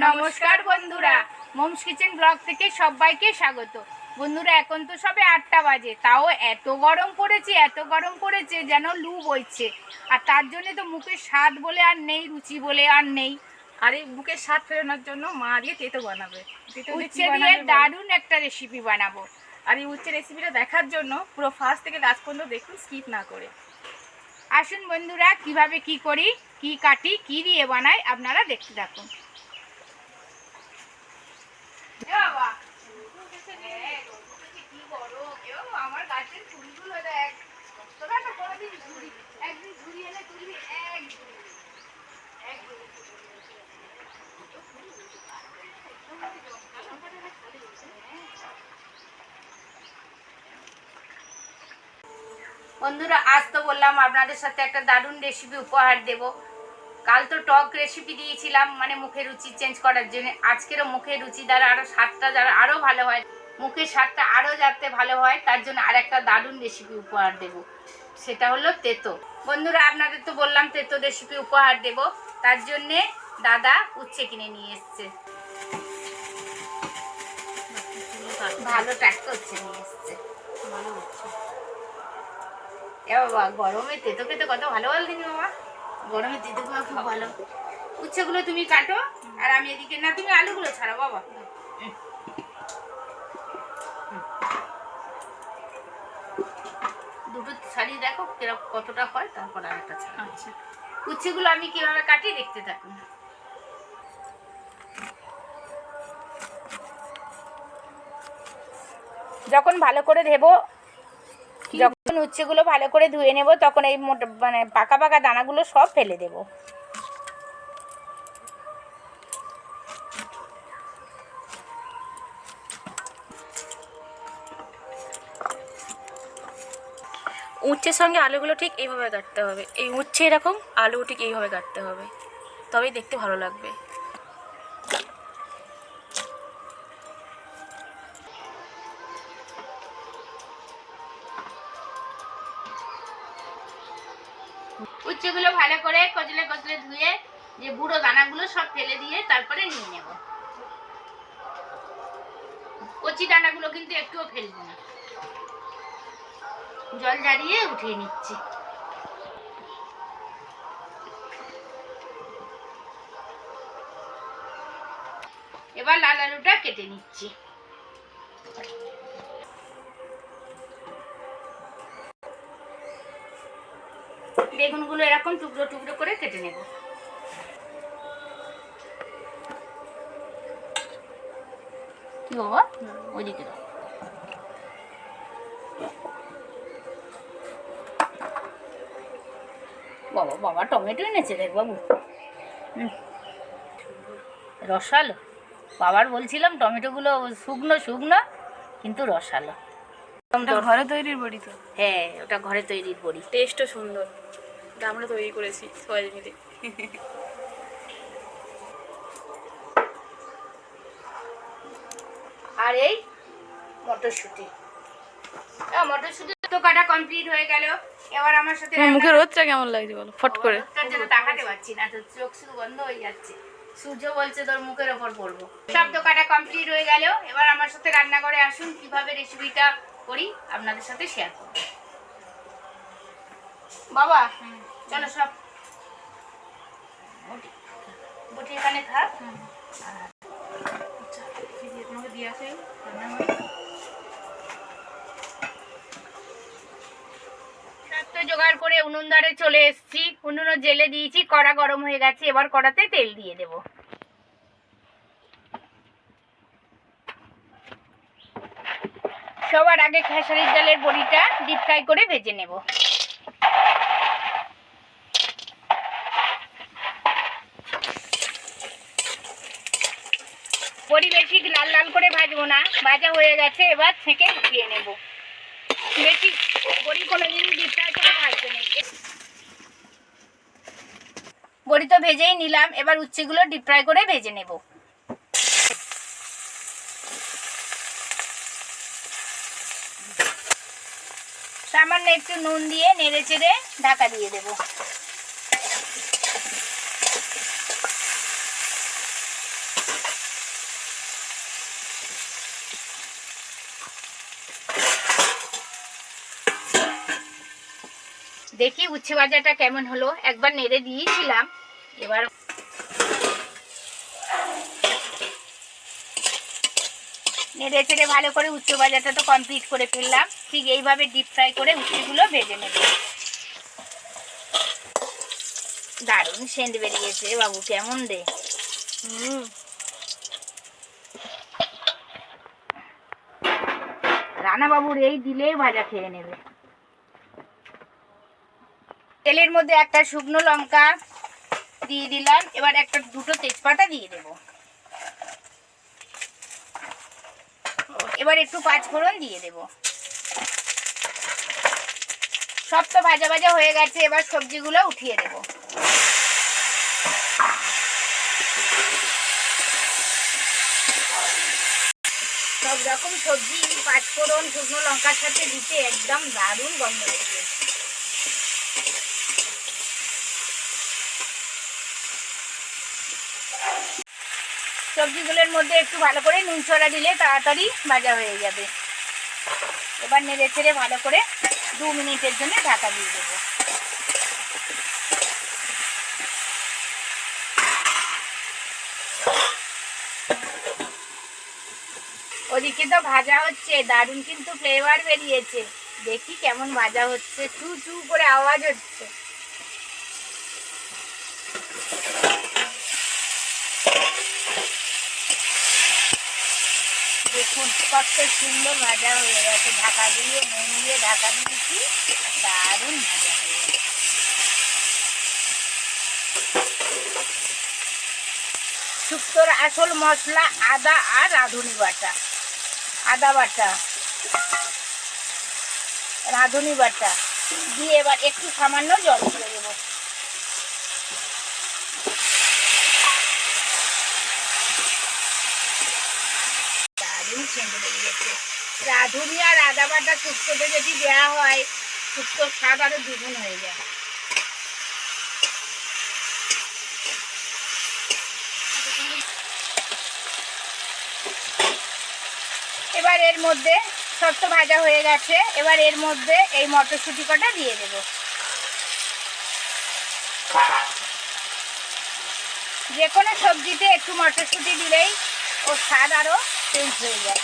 নমস্কার বন্ধুরা, moms kitchen blog থেকে সবাইকে স্বাগত। বন্ধুরা, এখন তো সবে 8টা বাজে, তাও এত গরম পড়েছে যেন লু বইছে। আর তার জন্য তো মুখের স্বাদ বলে আর নেই, রুচি বলে আর নেই। আর এই বুকের স্বাদ ফেরানোর জন্য মা দিয়ে তেতো বানাবে। উচ্ছে দিয়ে দারুণ একটা রেসিপি বানাবো। আর এই উচ্ছে রেসিপিটা দেখার জন্য পুরো ফার্স্ট থেকে লাস্ট পর্যন্ত দেখুন, স্কিপ না করে। আসুন বন্ধুরা, কিভাবে কি করি, কি কাটি, কি দিয়ে বানাই, আপনারা দেখতে থাকুন। আমার গাছের ফুলগুলো দেখ, তোরা তো কোনোদিন একদিন ঝুড়ি এনে তুলবি। বন্ধুরা, আজ তো বললাম আপনাদের সাথে একটা দারুণ রেসিপি উপহার দেব। কাল তো টক রেসিপি দিয়েছিলাম, মানে মুখের রুচি চেঞ্জ করার জন্য। আজকেরও মুখের রুচি দ্বারা আরও স্বাদটা যারা আরও ভালো হয়, মুখের স্বাদটা আরও যাতে ভালো হয়, তার জন্য আর একটা দারুণ রেসিপি উপহার দেব। সেটা হলো তেতো। বন্ধুরা, আপনাদের তো বললাম তেতো রেসিপি উপহার দেব, তার জন্যে দাদা উচ্ছে কিনে নিয়ে এসছে। ভালো টাটকা উচ্ছে নিয়ে এসছে। ভালো উচ্ছে। এ বাবা, গরমে তেতো খেতে কত ভালো বল দিনি বাবা। গরমে তেতো খাওয়া খুব ভালো। উচ্ছেগুলো তুমি কাটো, আর আমি এদিকে, না তুমি আলুগুলো ছাড়াও বাবা। দুটো ছাড়িয়ে দেখো কিরকম কতটা হয়, তারপর আর একটা ছাড়া। আচ্ছা, উচ্ছেগুলো আমি কিভাবে কাটি দেখতে থাকুন। যখন ভালো করে ধেবো, যখন উচ্ছেগুলো ভালো করে ধুয়ে নেব, তখন এই মানে পাকা পাকা দানাগুলো সব ফেলে দেব। উচ্ছের সঙ্গে আলুগুলো ঠিক এইভাবে কাটতে হবে। এই উচ্ছে এরকম, আলু ঠিক এইভাবে কাটতে হবে, তবেই দেখতে ভালো লাগবে। উচ্ছেগুলো ভালো করে কচলে কচলে ধুয়ে যে বুড়ো দানাগুলো সব ফেলে দিয়ে তারপরে নিয়ে নেব। কচি দানাগুলো কিন্তু একটুও ফেলবো না, জল ঝারিয়ে উঠিয়ে নিচ্ছি। এবার লাল আলুটা কেটে নিচ্ছি। বেগুনগুলো এরকম টুকরো টুকরো করে কেটে নেব। কি বাবা, ওইদিকে দাও। বাবা বাবা, টমেটো এনেছে দেখ বাবু। রসালো। বাবার বলছিলাম টমেটোগুলো শুকনো শুকনো, কিন্তু রসালো। ঘরে তৈরির বড়ি তো? হ্যাঁ, ওটা ঘরে তৈরির বড়ি। টেস্টও সুন্দর, আমরা তৈরি করেছি সবাই মিলে। আর এই মটরশুঁটি, মটরশুঁটি তো কাটা কমপ্লিট হয়ে গেল। এবার আমার সাথে মুখে রোদটা কেমন লাগছে বলো, ফট করে। তার জন্য তাকাতে পারছি না, তো চোখ শুধু বন্ধ হয়ে যাচ্ছে। সূর্য বলছে তোর মুখের ওপর পড়বো। সব তো কাটা কমপ্লিট হয়ে গেল। এবার আমার সাথে রান্না করে আসুন, কিভাবে রেসিপিটা করি আপনাদের সাথে শেয়ার করব। বাবা চলো, সব বটি এখানে থাক। তোমাকে দিয়ে আসে জোগাড় করে উনুন ধারে চলে এসেছি। উনুনও জেলে দিয়েছি, কড়া গরম হয়ে গেছে। এবার কড়াতে তেল দিয়ে দেব। সবার আগে খেসারির ডালের বড়িটা ডিপ ফ্রাই করে ভেজে নেব। বড়ি বেশি লাল লাল করে ভাজবো না, ভাজা হয়ে গেছে। এবার ছেঁকে উঠিয়ে নেব। বেশি বড়ি কোনোদিন ডিপ ফ্রাই করে ভাজতে নেই। বড়ি তো ভেজেই নিলাম, এবার উচ্ছেগুলো ডিপ ফ্রাই করে ভেজে নেব। সামান্য একটু নুন দিয়ে নেড়ে চেড়ে ঢাকা দিয়ে দেব। দেখি উচ্ছে ভাজাটা কেমন হলো, একবার নেড়ে দিয়েছিলাম। এবার নেড়ে চেড়ে ভালো করে উচ্ছে ভাজাটা তো কমপ্লিট করে ফেললাম। ঠিক এইভাবে ডিপ ফ্রাই করে উচ্ছেগুলো ভেজে নেব। দারুণ সেন্ট বেরিয়েছে বাবু, কেমন রে? রানা বাবুর এই দিলেই ভাজা খেয়ে নেবে। তেলের মধ্যে একটা শুকনো লঙ্কা দিয়ে দিলাম। এবার দুটো তেজপাতা দিয়ে দেব। এবার একটু পাঁচফোড়ন দিয়ে দেব। সব তো ভাজা ভাজা হয়ে গেছে, এবার সবজিগুলো উঠিয়ে দেব। সব রকম সবজি পাঁচফোড়ন শুকনো লঙ্কার সাথে দিতে একদম দারুণ গন্ধ বেরিয়েছে। সবজিগুলোর মধ্যে একটু ভালো করে নুন ছড়া দিলে তাড়াতাড়ি ভাজা হয়ে যাবে। এবার নেড়ে চেড়ে ভালো করে 2 মিনিটের জন্য ঢাকা দিয়ে দেবো। ওদিকে তো ভাজা হচ্ছে, দারুণ কিন্তু ফ্লেভার বেরিয়েছে। দেখি কেমন ভাজা হচ্ছে, চু চু করে আওয়াজ হচ্ছে। দেখুন কত সুন্দর ভাজা হয়ে গেছে। ঢাকা দিয়ে নুন দিয়ে ঢাকা দিয়েছি, দারুণ ভাজা হয়ে গেছে। শুক্তোর আসল মশলা আদা আর রাঁধুনি বাটা। আদা বাটা, রাঁধুনি বাটা দিয়ে এবার একটু সামান্য জল দিয়ে দেবো। দারুণ সেন্ট বেরিয়েছে। রাঁধুনি আর আদা বাটা শুক্তোতে যদি দেওয়া হয়, শুক্তোর স্বাদ আরো দ্বিগুণ হয়ে যায়। এবার এর মধ্যে সব তো ভাজা হয়ে গেছে, এবার এর মধ্যে এই মটরশুঁটি কটা দিয়ে দেব। যে কোনো সবজিতে একটু মটরশুঁটি দিলেই ওর স্বাদ আরো চেঞ্জ হয়ে যায়।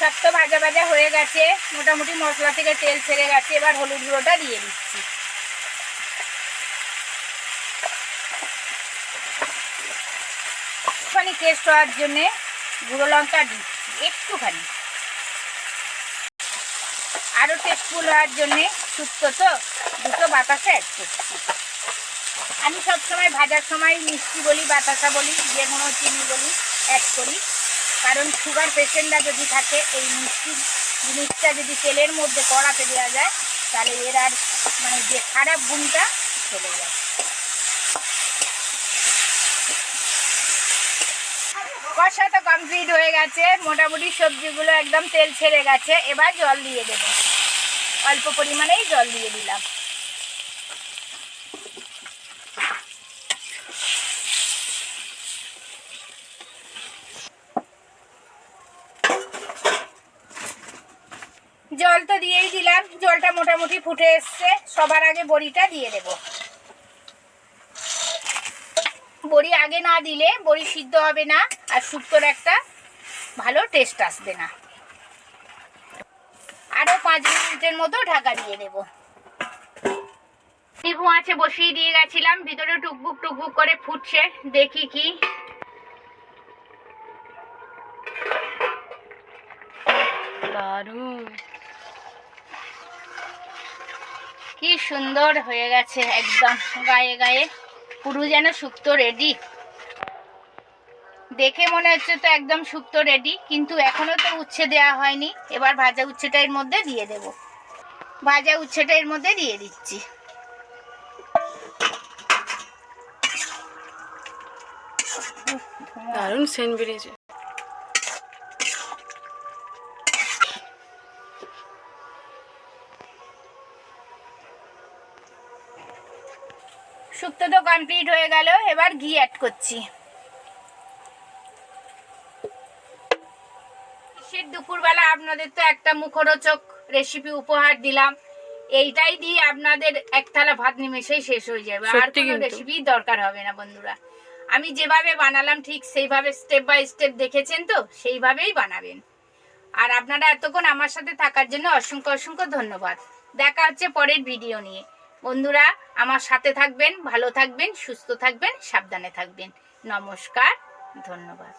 সব তো ভাজা ভাজা হয়ে গেছে, মোটামুটি মশলা থেকে তেল ছেড়ে গেছে। এবার হলুদ গুঁড়োটা দিয়ে দিচ্ছি। একটুখানি টেস্ট হওয়ার জন্যে গুঁড়ো লঙ্কা দিচ্ছি একটুখানি। আরও টেস্টফুল হওয়ার জন্যে শুক্তো তো দুটো বাতাসা অ্যাড করছি। আমি সবসময় ভাজার সময় মিষ্টি বলি, বাতাসা বলি, যে কোনো চিনি বলি অ্যাড করি। কারণ সুগার পেশেন্টরা যদি থাকে, এই মিষ্টি জিনিসটা যদি তেলের মধ্যে কড়াতে দেওয়া যায়, তাহলে এর আর মানে যে খারাপ গুণটা চলে যায়। কষা তো কমপ্লিট হয়ে গেছে, মোটামুটি সবজিগুলো একদম তেল ছেড়ে গেছে। এবার জল দিয়ে দেব, অল্প পরিমাণেই জল দিয়ে দিলাম। জল তো দিয়েই দিলাম, জলটা মোটামুটি ফুটে এসছে। সবার আগে বড়িটা দিয়ে দেব। বড়ি আগে না দিলে বড়ি সিদ্ধ হবে না, আর শুক্তোর একটা ভালো টেস্ট আসবে না। আরও 5 মিনিটের মতো ঢাকা দিয়ে দেব। নিভু আছে বসিয়ে দিয়ে গেছিলাম, ভিতরে টুকবুক টুকবুক করে ফুটছে। দেখি কি দারুণ, কি সুন্দর হয়ে গেছে, একদম গায়ে গায়ে পুরো যেন শুক্তো রেডি। দেখে মনে হচ্ছে তো একদম শুক্তো রেডি, কিন্তু এখনো তো উচ্ছে দেওয়া হয়নি। এবার ভাজা উচ্ছেটা এর মধ্যে দিয়ে দেব। ভাজা উচ্ছেটা এর মধ্যে দিয়ে দিচ্ছি। দারুণ সেন্ট বেরিয়েছে। শুক্তো তো কমপ্লিট হয়ে গেল, এবার ঘি অ্যাড করছি। শীত দুপুরবেলা আপনাদের তো একটা মুখরোচক রেসিপি উপহার দিলাম, এইটাই দিয়ে আপনাদের এক থালা ভাত নিমেষেই শেষ হয়ে যাবে, আর সত্যি কোনো কিন্তু। রেসিপি দরকার হবে না বন্ধুরা। আমি যেভাবে বানালাম ঠিক সেইভাবে স্টেপ বাই স্টেপ দেখেছেন তো, সেইভাবেই বানাবেন। আর আপনারা এতক্ষণ আমার সাথে থাকার জন্য অসংখ্য অসংখ্য ধন্যবাদ। দেখা হচ্ছে পরের ভিডিও নিয়ে। বন্ধুরা আমার সাথে থাকবেন, ভালো থাকবেন, সুস্থ থাকবেন, সাবধানে থাকবেন। নমস্কার, ধন্যবাদ।